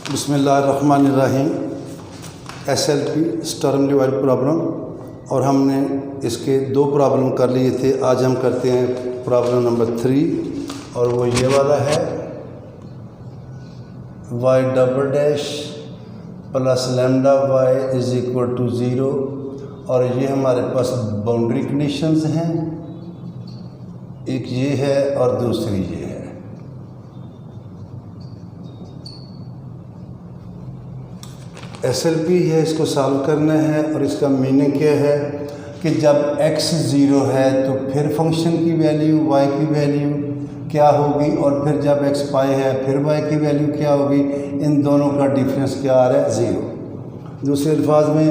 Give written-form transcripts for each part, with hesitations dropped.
बिस्मिल्लाहिर्रहमानिर्रहीम। SLP Sturm Liouville problem, और हमने इसके 2 प्रॉब्लम कर लिए थे। आज हम करते हैं प्रॉब्लम नंबर 3, और वो ये वाला है y double dash plus lambda y is equal to 0, और ये हमारे पास बाउंड्री कंडीशंस हैं। एक ये है और दूसरी ये है। SLP है, इसको सॉल्व करना है, और इसका मीनिंग क्या है कि जब x 0 है तो फिर फंक्शन की वैल्यू y की वैल्यू क्या होगी, और फिर जब x पाई है फिर y की वैल्यू क्या होगी। इन दोनों का डिफरेंस क्या आ रहा है, 0। दूसरे अल्फाज में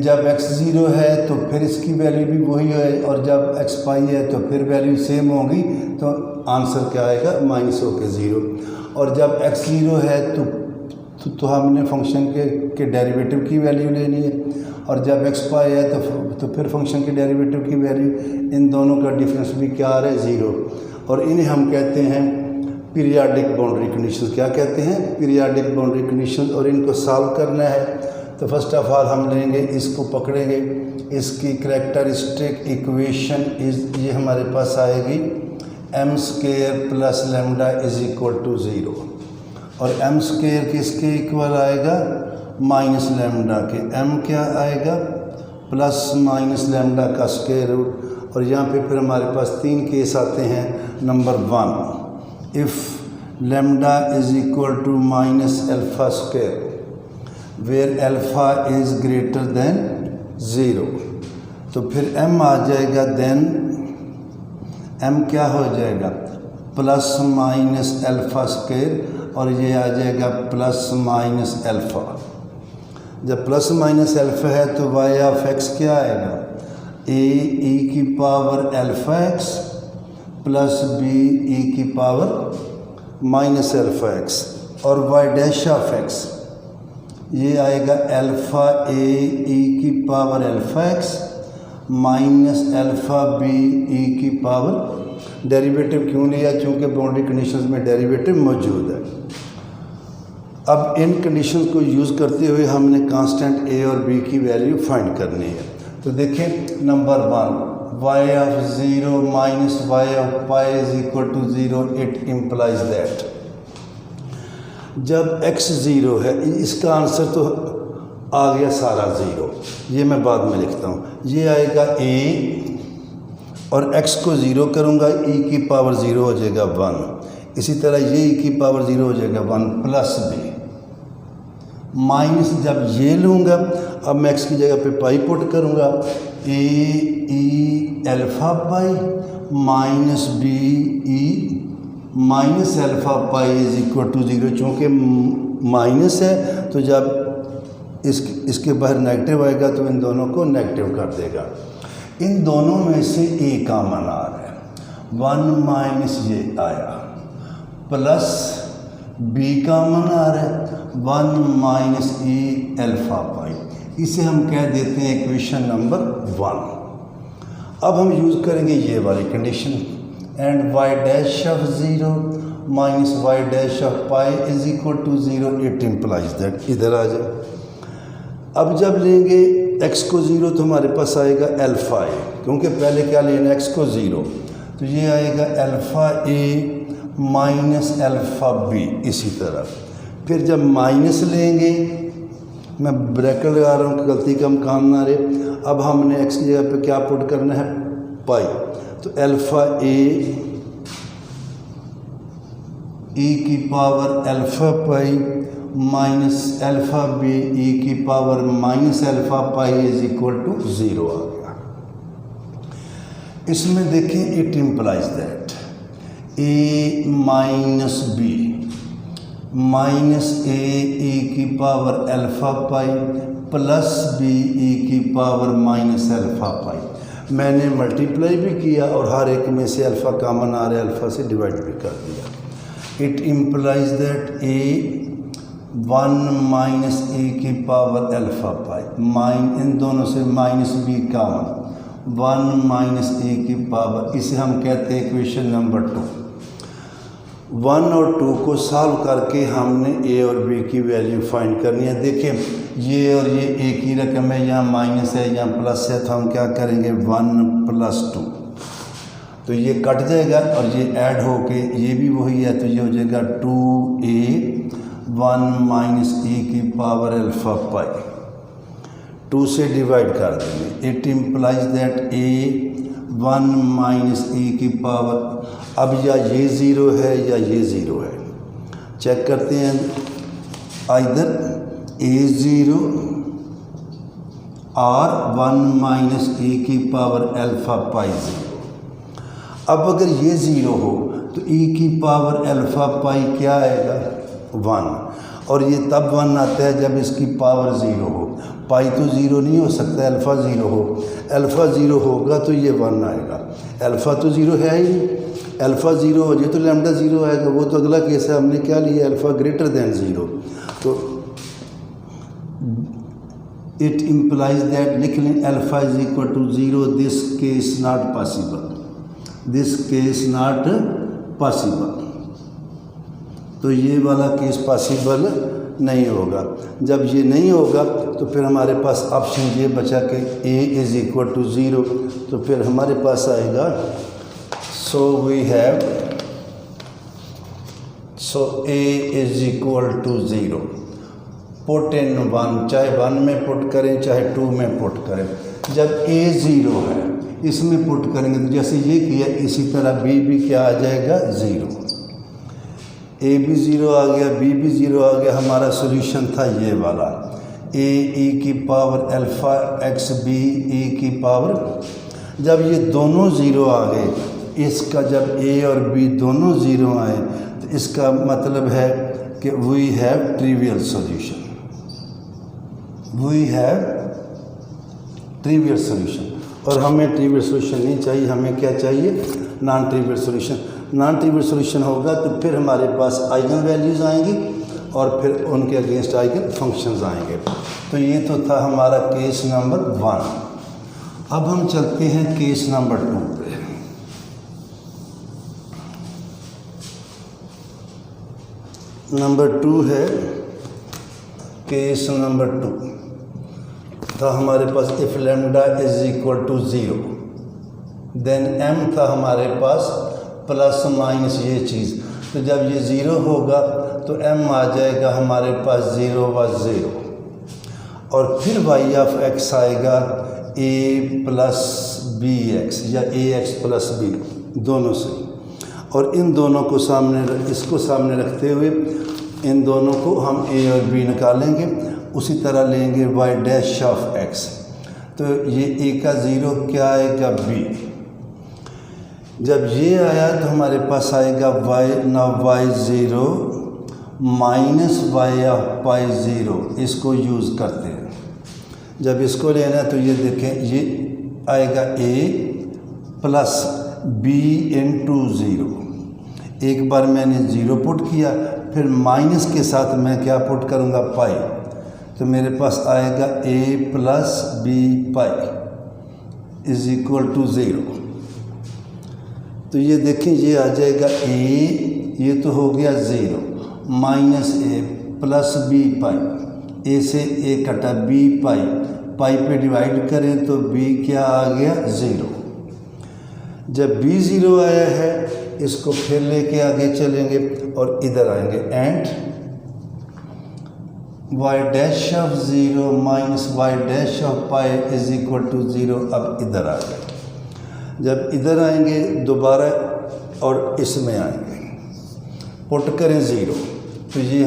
जब x 0 है तो फिर इसकी वैल्यू भी वही है, और जब x पाई है तो फिर वैल्यू सेम होगी, तो आंसर क्या आएगा, माइनस होकर 0। और जब x 0 है तो हमने फंक्शन के डेरिवेटिव की वैल्यू लेनी है, और जब x पाई है तो फिर फंक्शन के डेरिवेटिव की वैल्यू। इन दोनों का डिफरेंस भी क्या आ रहा है, 0। और इन्हें हम कहते हैं पीरियाडिक बाउंड्री कंडीशंस। क्या कहते हैं, पीरियाडिक बाउंड्री कंडीशंस। और इनको सॉल्व करना है तो फर्स्ट ऑफ ऑल हम लेंगे, इसको पकड़ेंगे, इसकी करैक्टरिस्टिक इक्वेशन ये हमारे पास आएगी m² plus lambda is equal to 0, और m² किसके इक्वल आएगा, माइनस लैम्डा के। m क्या आएगा, प्लस माइनस लैम्डा का स्क्वायर रूट। और यहाँ पे फिर हमारे पास 3 केस आते हैं। Number 1, if lambda is equal to minus alpha square where alpha is greater than 0, तो फिर m आ जाएगा, देन m क्या हो जाएगा, प्लस माइनस अल्फ़ा स्क्वायर, और ये आ जाएगा प्लस माइनस अल्फ़ा। जब प्लस माइनस अल्फ़ा है तो y ऑफ x क्या आएगा, a की power alpha x plus b की पावर माइनस अल्फ़ा x, और y डैश ऑफ x ये आएगा अल्फ़ा a की power alpha x minus alpha b की पावर। डेरिवेटिव क्यों लिया, क्योंकि बाउंड्री कंडीशंस में डेरिवेटिव मौजूद है। अब इन कंडीशंस को यूज़ करते हुए हमने कांस्टेंट a और b की वैल्यू फाइंड करनी है। तो देखें, number 1, y of 0 minus y of pi is equal to 0, it implies that जब x 0 है, इसका आंसर तो आ गया सारा 0, ये मैं बाद में लिखता हूँ। ये आएगा a, और x को 0 करूँगा, e की पावर 0 हो जाएगा 1। इसी तरह ये e की पावर 0 हो जाएगा 1 प्लस b, माइनस जब ये लूँगा, अब मैं x की जगह पे पाई पुट करूँगा, a e alpha pi minus b e minus alpha pi is equal to 0। चूँकि माइनस है तो जब इसके बाहर नेगेटिव आएगा तो इन दोनों को नेगेटिव कर देगा। इन दोनों में से a कॉमन आ रहा है, 1 माइनस ये आया, प्लस b कॉमन आ रहा है, 1 माइनस e अल्फ़ा पाई। इसे हम कह देते हैं इक्वेशन नंबर 1। अब हम यूज़ करेंगे ये वाली condition, and y dash of 0 minus y dash of pi is equal to 0, it implies that. इधर आ जाए। अब जब लेंगे x को 0 तो हमारे पास आएगा अल्फ़ा a, क्योंकि पहले क्या लेना, x को 0, तो ये आएगा alpha a minus alpha b। इसी तरह फिर जब माइनस लेंगे, मैं ब्रैकेट लगा रहा हूँ कि गलती का काम ना रहे। अब हमने x की जगह पे क्या पुट करना है, पाई, तो अल्फ़ा a e की power alpha pi minus alpha b e की power minus alpha pi is equal to 0 आ गया। इसमें देखें, it implies that a minus b minus a e की power alpha pi plus b e की power minus alpha pi. मैंने multiply भी किया और हर एक में से अल्फ़ा कॉमन आ रहा है, अल्फ़ा से डिवाइड भी कर दिया। It implies that a 1 minus a की पावर अल्फ़ा पाई, इन दोनों से minus b common, 1 minus a की पावर। इसे हम कहते हैं इक्वेशन नंबर 2। 1 और 2 को सॉल्व करके हमने ए और बी की वैल्यू फाइंड करनी है। देखिए ये और ये एक ही रकम है, यहाँ माइनस है यहाँ प्लस है, तो हम क्या करेंगे 1 + 2, तो ये कट जाएगा और ये ऐड होके ये भी वही है, तो ये हो जाएगा 2a 1 - e की पावर अल्फ़ा पाई, 2 से डिवाइड कर देंगे। It implies that a 1 - e की पावर, अब या ये ज़ीरो है या ये ज़ीरो है, चेक करते हैं। आइदर a ज़ीरो और 1 - e की पावर अल्फ़ा पाई ज़ीरो। अब अगर ये ज़ीरो हो तो e की पावर अल्फ़ा पाई क्या आएगा 1, और ये तब 1 आता है जब इसकी पावर ज़ीरो हो। पाई तो ज़ीरो नहीं हो सकता, अल्फ़ा ज़ीरो हो, अल्फ़ा ज़ीरो होगा तो ये 1 आएगा। अल्फ़ा तो ज़ीरो है ही नहीं, अल्फ़ा ज़ीरो हो जाए तो लैम्डा ज़ीरो आएगा, वो तो अगला केस है। हमने क्या लिया अल्फ़ा ग्रेटर दैन ज़ीरो, तो इट इम्प्लाइज दैट लिख लें alpha = 0, this case not possible, this case not possible, तो ये वाला केस पॉसिबल नहीं होगा। जब ये नहीं होगा तो फिर हमारे पास ऑप्शन ये बचा कि a = 0, तो फिर हमारे पास आएगा so we have a = 0, put in 1, चाहे 1 में पुट करें चाहे 2 में पुट करें। जब a 0 है इसमें पुट करेंगे तो जैसे ये किया इसी तरह b भी क्या आ जाएगा 0, a भी 0 आ गया, b भी 0 आ गया। हमारा सॉल्यूशन था ये वाला a e की power alpha x b e की पावर। जब ये दोनों 0 आ गए, इसका जब a और b दोनों 0 आए तो इसका मतलब है कि we have trivial solution, we have trivial solution. और हमें ट्रिवियल सॉल्यूशन नहीं चाहिए, हमें क्या चाहिए non trivial solution. Non trivial solution होगा तो फिर हमारे पास आइगन वैल्यूज़ आएंगी और फिर उनके अगेंस्ट आइगन फंक्शंस आएंगे। तो ये तो था हमारा केस नंबर 1। अब हम चलते हैं केस नंबर 2 पे। नंबर 2 है केस नंबर 2, था हमारे पास इफ़ लैम्डा = 0 देन m था हमारे पास प्लस माइनस ये चीज़। तो जब ये 0 होगा तो m आ जाएगा हमारे पास 0 व 0, और फिर y(x) आएगा a + bx या ax + b दोनों से, और इन दोनों को सामने, इसको सामने रखते हुए इन दोनों को हम a और b निकालेंगे। उसी तरह लेंगे y'(x), तो ये a का 0 क्या आएगा b। जब ये आया तो हमारे पास आएगा y, ना y0 माइनस y(0), इसको यूज़ करते हैं। जब इसको लेना है तो ये देखें, ये आएगा a + b × 0। एक बार मैंने 0 पुट किया, फिर माइनस के साथ मैं क्या पुट करूँगा पाई, तो मेरे पास आएगा a + b पाई = 0। तो ये देखें ये आ जाएगा a, ये तो हो गया 0 minus a + b pi, a से a कटा b पाई, पाई पे डिवाइड करें तो b क्या आ गया 0। जब b 0 आया है इसको फिर लेके आगे चलेंगे और इधर आएंगे एंड y'(0 माइनस y'(पाई = 0। अब इधर आ गए, जब इधर आएंगे दोबारा और इसमें आएंगे, पुट करें 0 तो ये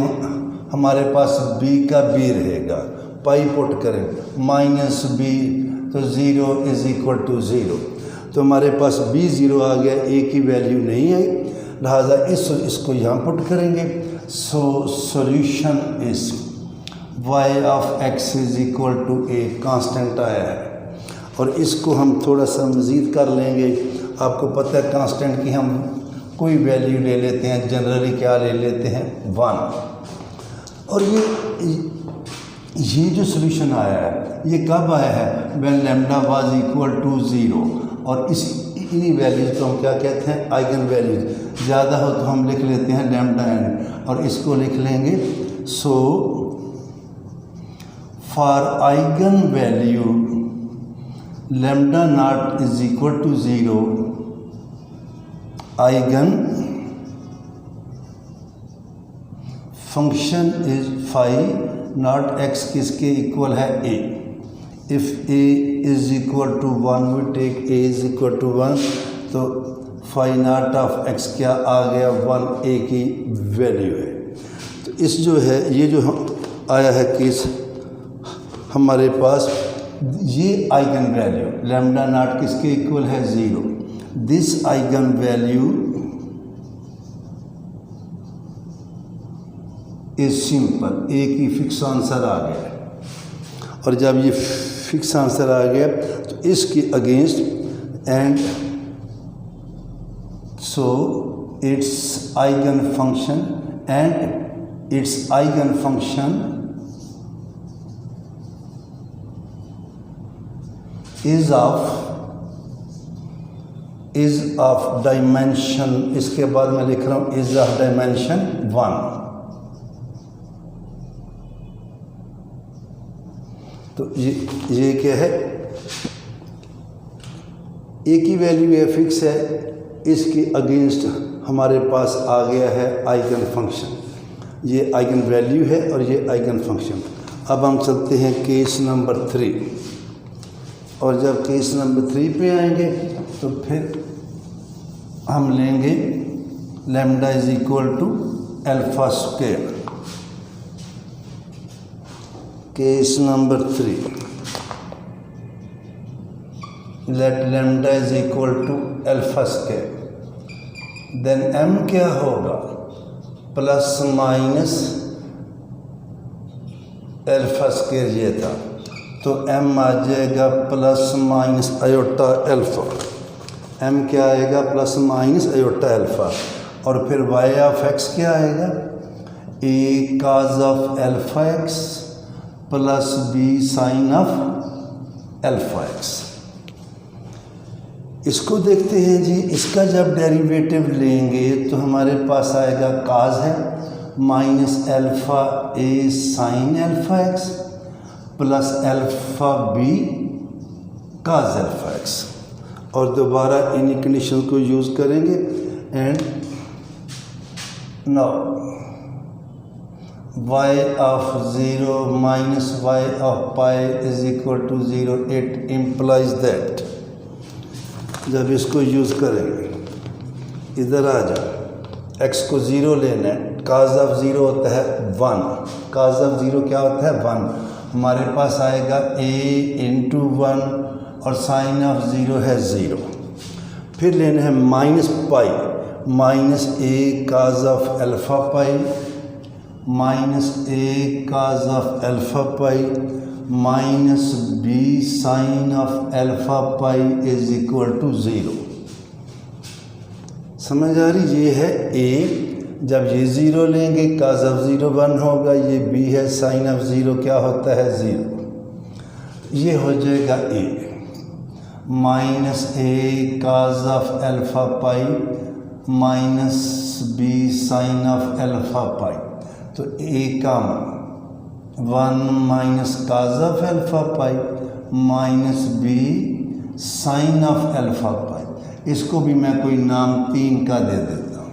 हमारे पास b का b रहेगा, पाई पुट करें माइनस b तो 0 = 0। तो हमारे पास b 0 आ गया, a की वैल्यू नहीं आई, लिहाजा इसको यहाँ पुट करेंगे। So solution is y(x) = a constant आया है, और इसको हम थोड़ा सा मज़ीद कर लेंगे। आपको पता है कांस्टेंट की हम कोई वैल्यू ले लेते हैं, जनरली क्या ले लेते हैं 1। और ये जो सॉल्यूशन आया है ये कब आया है, when lambda was equal to 0, और इन्हीं वैल्यूज़ को हम क्या कहते हैं, आइगन वैल्यूज़। ज़्यादा हो तो हम लिख लेते हैं लैम्डा एन, और इसको लिख लेंगे so for eigenvalue lambda naught is equal to 0, eigenfunction is phi naught x किसके इक्वल है, A. If A is equal to 1 we take A is equal to 1, तो फाई नॉट ऑफ एक्स क्या आ गया, 1 ए की value है। तो इस जो है ये जो आया है केस हमारे पास, ये आइगन वैल्यू लैम्डा नॉट किसके इक्वल है, 0। This eigenvalue is simple, A की फिक्स आंसर आ गया। और जब ये फिक्स आंसर आ गया तो इसके against and so it's eigen function and it's eigen function is of dimension, इसके बाद मैं लिख रहा हूँ इज ऑफ डायमेंशन 1। तो ये क्या है, ए की वैल्यू है फिक्स है, इसके अगेंस्ट हमारे पास आ गया है आइगन फंक्शन। ये आइगन वैल्यू है और ये आइगन फंक्शन। अब हम चलते हैं केस नंबर 3, और जब केस नंबर 3 पे आएंगे तो फिर हम लेंगे lambda is equal to alpha square. Case number 3, let lambda is equal to alpha square, then M क्या होगा, प्लस माइनस अल्फा स्क्वायर ये था, तो एम आ जाएगा plus minus iota alpha. M क्या आएगा, प्लस माइनस आयोटा अल्फा। और फिर वाई ऑफ एक्स क्या आएगा, A cos of alpha x plus B sine of alpha x. इसको देखते हैं जी, इसका जब डेरिवेटिव लेंगे तो हमारे पास आएगा काज है minus alpha A sine alpha x plus alpha B cos alpha x. और दोबारा इन कंडीशन को यूज़ करेंगे and now y of 0 minus y of pi is equal to 0, it implies that, जब इसको यूज़ करेंगे इधर आ जाओ, x को 0 लेना है, काज ऑफ 0 होता है 1, काज ऑफ 0 क्या होता है 1, हमारे पास आएगा a इंटू 1 और साइन ऑफ 0 है 0। फिर लेना है minus pi, minus a cos of alpha pi minus A cos of alpha pi minus B sine of alpha pi is equal to 0। समझ आ रही, ये है ए, जब ये 0 लेंगे काज ऑफ 0 1 होगा, ये बी है साइन ऑफ 0 क्या होता है 0, ये हो जाएगा A minus A cos of alpha pi minus B sine of alpha pi. तो ए का 1 minus cos of alpha pi minus B sine of alpha pi. इसको भी मैं कोई नाम 3 का दे देता हूँ।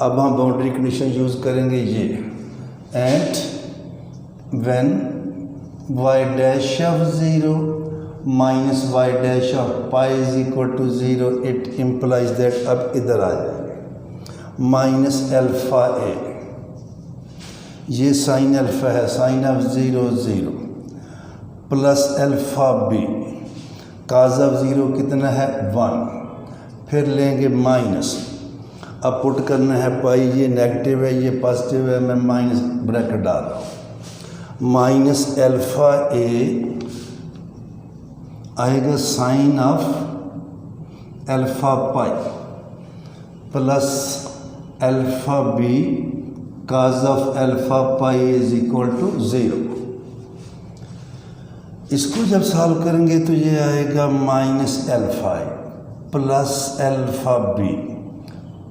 अब हम बाउंड्री कंडीशन यूज़ करेंगे ये, at when Y dash of 0 minus Y dash of pi is equal to 0, it implies that, अब इधर आ जाएंगे माइनस अल्फा ए, ये साइन अल्फा है sine of 0 0 plus alpha B, cos of 0 कितना है 1, फिर लेंगे माइनस, अब पुट करना है पाई, ये नेगेटिव है ये पॉजिटिव है, मैं माइनस ब्रैकेट डाल रहा हूँ, माइनस अल्फा ए आएगा sine of alpha pi plus alpha B cos of alpha pi is equal to 0। इसको जब सॉल्व करेंगे तो ये आएगा minus alpha plus alpha B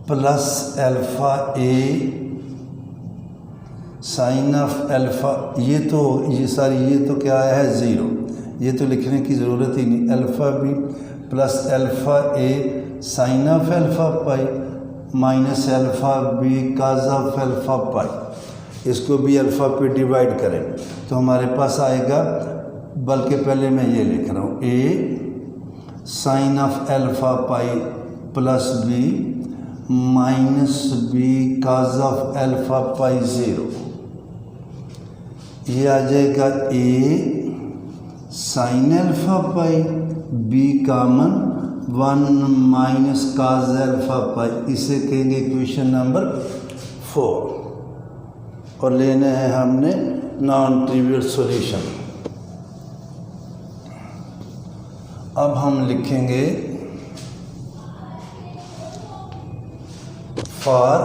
plus alpha A sine of alpha, ये तो क्या है 0, ये तो लिखने की ज़रूरत ही नहीं। Alpha B plus alpha A sine of alpha pi minus alpha B cos of alpha pi. इसको भी अल्फ़ा पे डिवाइड करें तो हमारे पास आएगा, बल्कि पहले मैं ये लिख रहा हूँ, A sine of alpha pi plus B minus B cos of alpha pi 0। ये आ जाएगा A sine alpha pi B common 1 minus cos alpha pi, इसे कहेंगे इक्वेशन नंबर 4। और लेना है हमने नॉन ट्रिवियल सॉल्यूशन। अब हम लिखेंगे for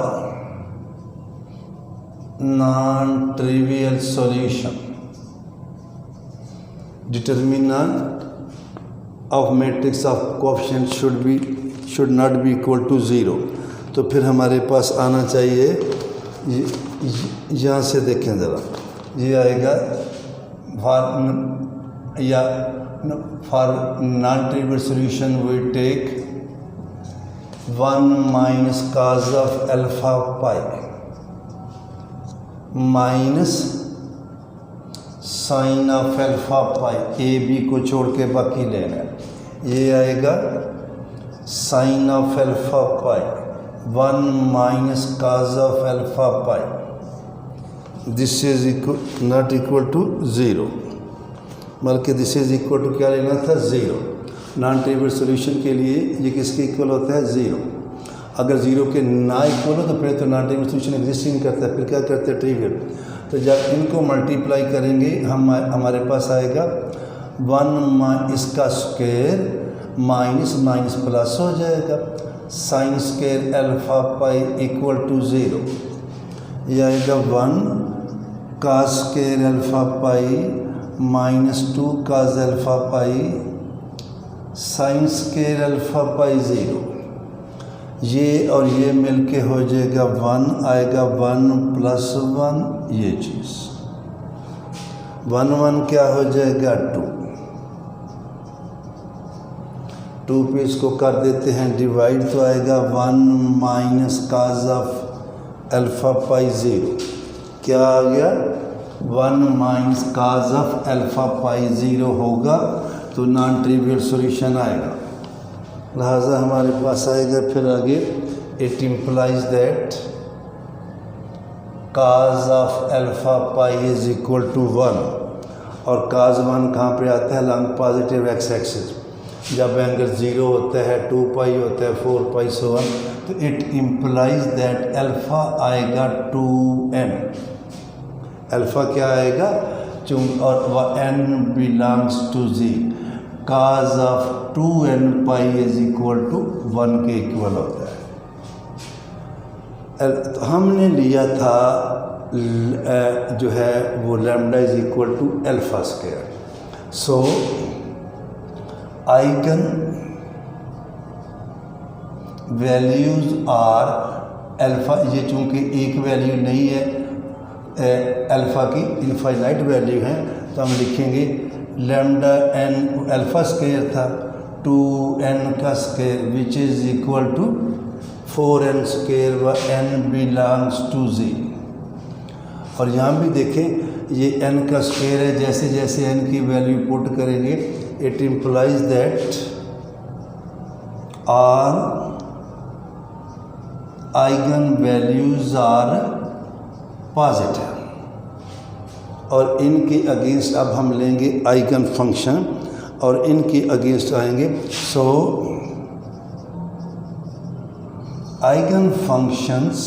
non-trivial solution, determinant of matrix of coefficient should not be equal to 0। तो फिर हमारे पास आना चाहिए, यहाँ से देखें ज़रा, ये आएगा for non trivial solution we take 1 minus cos of alpha pi minus sine of alpha pi, A B को छोड़ के बाकी लेना है। ये आएगा sine of alpha pi 1 minus cos of alpha pi, this is not equal to 0, बल्कि this is equal to क्या लेना था 0। नॉन ट्रिवियल सॉल्यूशन के लिए ये किसके इक्वल होता है 0। अगर 0 के ना इक्वल हो तो फिर तो नॉन ट्रिवियल सॉल्यूशन एग्जिस्ट ही नहीं करता, फिर क्या करते हैं ट्रिवियल। तो जब इनको मल्टीप्लाई करेंगे हमारे पास आएगा 1 इसका स्क्वायर माइनस माइनस प्लस हो जाएगा sine square alpha pi equal to 0। यह आएगा 1 cos square alpha pi minus 2 cos alpha pi sine square alpha pi 0। ये और ये मिलके हो जाएगा 1, आएगा 1 प्लस 1, ये चीज़ 1 1 क्या हो जाएगा 2 पे इसको कर देते हैं डिवाइड, तो आएगा 1 minus cos of alpha pi 0। क्या आ गया 1 minus cos of alpha pi 0 होगा तो नॉन ट्रिवियल सॉल्यूशन आएगा। लिहाजा हमारे पास आएगा फिर आगे, it implies that cos of alpha pi is equal to 1, और काज 1 कहाँ पे आता है लॉन्ग पॉजिटिव एक्स एक्सिस। जब एंगल 0 होता है 2 पाई होता है 4 पाई सो 1, तो इट इम्प्लाइज दैट अल्फ़ा आएगा 2n। अल्फ़ा क्या आएगा और n belongs to z, cos of 2n पाई इज इक्वल टू 1 के इक्वल होता है। तो हमने लिया था जो है वो lambda is equal to alpha square. So eigen values are alpha, ये चूँकि एक वैल्यू नहीं है अल्फ़ा की, इनफाइनाइट वैल्यू है, तो हम लिखेंगे लैम्डा n अल्फ़ा स्क्वायर था 2n का square which is equal to 4n square व n बिलोंग्स टू z। और यहाँ भी देखें ये n का स्क्वायर है, जैसे जैसे n की वैल्यू पुट करेंगे it implies that are eigen values are positive, और इनके अगेंस्ट अब हम लेंगे आइगन फंक्शन और इनके अगेंस्ट आएंगे। So eigenfunctions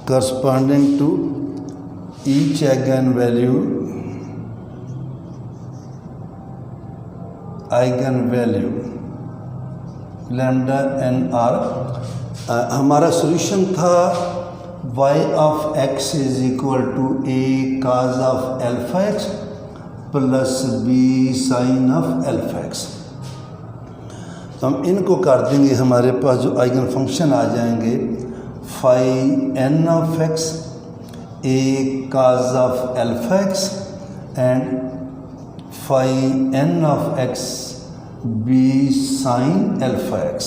corresponding to each eigenvalue lambda n r। हमारा सॉल्यूशन था y of x is equal to a cos of alpha x plus b sine of alpha x। तो हम इनको कर देंगे, हमारे पास जो आइगन फंक्शन आ जाएंगे phi n of x, a cos of alpha x and phi n of x b sine alpha x।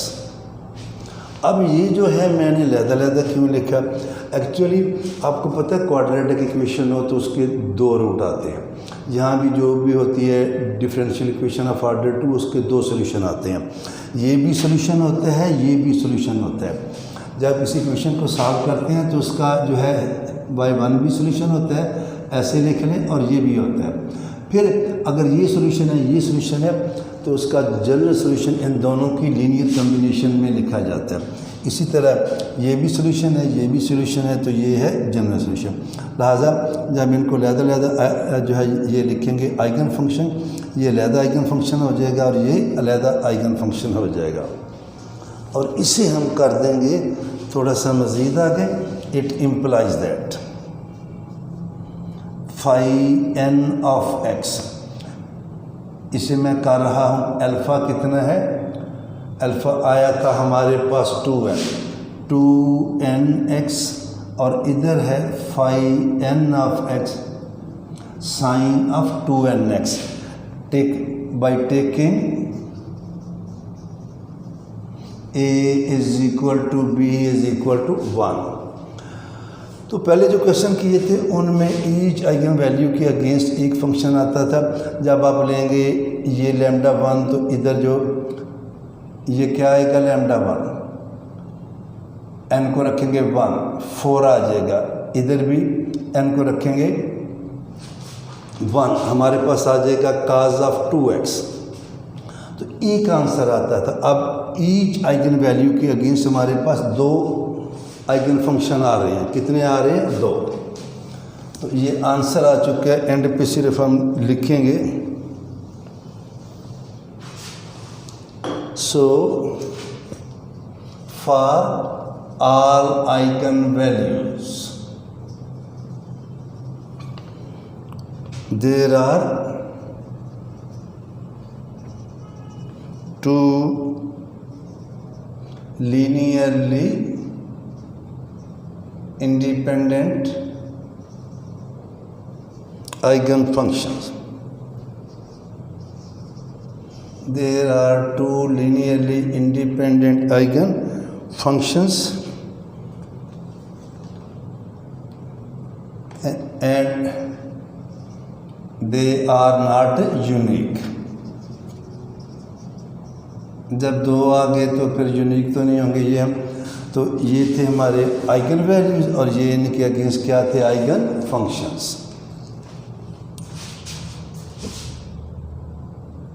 अब ये जो है मैंने लहदा क्यों लिखा, एक्चुअली आपको पता है क्वाड्रेटिक इक्वेशन हो तो उसके दो रूट आते हैं। यहाँ भी जो भी होती है डिफरेंशियल इक्वेशन ऑफ ऑर्डर 2, उसके दो सोल्यूशन आते हैं। ये भी सोल्यूशन होता है, ये भी सोल्यूशन होता है। जब इस इक्वेशन को सॉल्व करते हैं तो उसका जो है y1 भी सोल्यूशन होता है, ऐसे लिख लें, और ये भी होता है। फिर अगर ये सोल्यूशन है, ये सोल्यूशन है, तो उसका जनरल सोल्यूशन इन दोनों की लीनियर कॉम्बिनेशन में लिखा जाता है। इसी तरह ये भी सोल्यूशन है, ये भी सोल्यूशन है, तो ये है जनरल सोल्यूशन। लिहाजा जब इनको अलग जो है ये लिखेंगे आइगन फंक्शन, ये अलग आइगन फंक्शन हो जाएगा और ये अलग आइगन फंक्शन हो जाएगा। और इसे हम कर देंगे थोड़ा सा मज़ीद आगे, it implies that phi n of x, इसे मैं कर रहा हूँ, अल्फ़ा कितना है, अल्फ़ा आया था हमारे पास 2nx और इधर है phi n of x sine of 2nx, by taking a is equal to b is equal to 1। तो पहले जो क्वेश्चन किए थे उनमें ईच आइगन वैल्यू के अगेंस्ट एक फंक्शन आता था। जब आप लेंगे ये लैम्डा 1 तो इधर जो ये क्या आएगा लैम्डा 1, n को रखेंगे 1, 4 आ जाएगा। इधर भी n को रखेंगे 1, हमारे पास आ जाएगा cos ऑफ 2x। तो e का आंसर आता था। अब ईच आइगन वैल्यू के अगेंस्ट हमारे पास दो आइगन फंक्शन आ रहे हैं। कितने आ रहे हैं, 2। तो ये आंसर आ चुका है। एंड पे सिर्फ हम लिखेंगे so for all eigen values there are 2 linearly independent eigenfunctions. There are 2 linearly independent eigenfunctions and they are not unique. जब 2 आ गए तो फिर यूनिक तो नहीं होंगे। ये हम तो ये थे हमारे आइगन वैल्यूज़ और ये इनके अगेंस्ट क्या थे, आइगन फंक्शंस।